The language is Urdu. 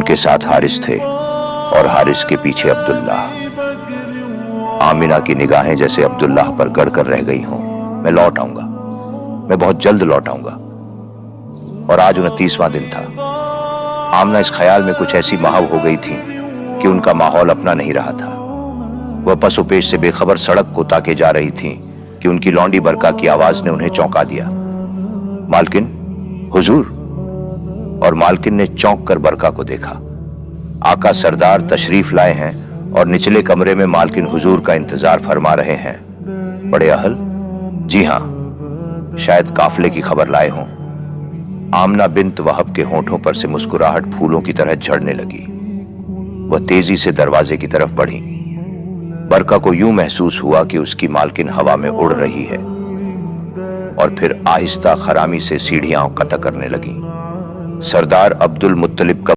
کے ساتھ حارث تھے اور حارث کے پیچھے عبداللہ۔ آمنہ کی نگاہیں جیسے عبداللہ پر گڑ کر رہ گئی ہوں۔ میں لوٹ آؤں گا، میں بہت جلد لوٹ آؤں گا۔ اور آج 29واں دن تھا۔ آمنہ اس خیال میں کچھ ایسی محو ہو گئی تھی کہ ان کا ماحول اپنا نہیں رہا تھا۔ وہ پس و پیش سے بے خبر سڑک کو تاکے جا رہی تھی کہ ان کی لونڈی برکا کی آواز نے انہیں چونکا دیا۔ مالکن، حضور! اور مالکن نے چونک کر برکا کو دیکھا۔ آقا سردار تشریف لائے ہیں اور نچلے کمرے میں مالکن حضور کا انتظار فرما رہے ہیں۔ بڑے اہل؟ جی ہاں، شاید قافلے کی خبر لائے ہوں۔ آمنہ بنت وہب کے ہونٹوں پر سے مسکراہٹ پھولوں کی طرح جھڑنے لگی۔ وہ تیزی سے دروازے کی طرف بڑھی۔ برکا کو یوں محسوس ہوا کہ اس کی مالکن ہوا میں اڑ رہی ہے، اور پھر آہستہ خرامی سے سیڑھیاں قطع کرنے لگی۔ سردار عبد المطلب کا